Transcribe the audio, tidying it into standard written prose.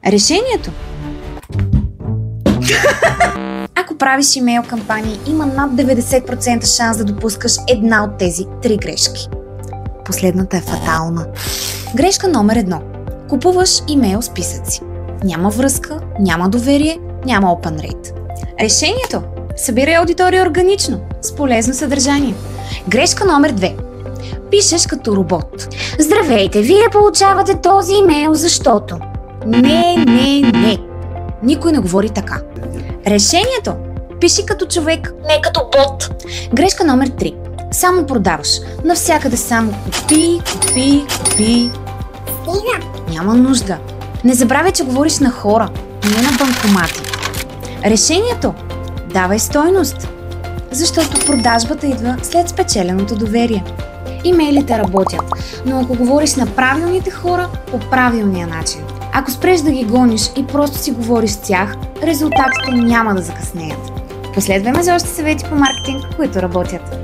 Решението? Ако правиш имейл кампании, има над 90% шанс да допускаш една от тези 3 грешки. Последната е фатална. Грешка номер 1. Купуваш имейл списъци. Няма връзка, няма доверие, няма open rate. Решението? Събирай аудитория органично, с полезно съдържание. Грешка номер 2. Пишеш като робот. Здравейте, вие получавате този имейл, защото... Не. Никой не говори така. Решението? Пиши като човек, не като бот. Грешка номер 3. Само продаваш. Навсякъде само купи. Няма нужда. Не забравяй, че говориш на хора, не на банкомати. Решението? Давай стойност. Защото продажбата идва след спечеленото доверие. Имейлите работят, но ако говориш на правилните хора по правилния начин. Ако спреш да ги гониш и просто си говориш с тях, резултатите няма да закъснеят. Последвай ме за още съвети по маркетинг, които работят.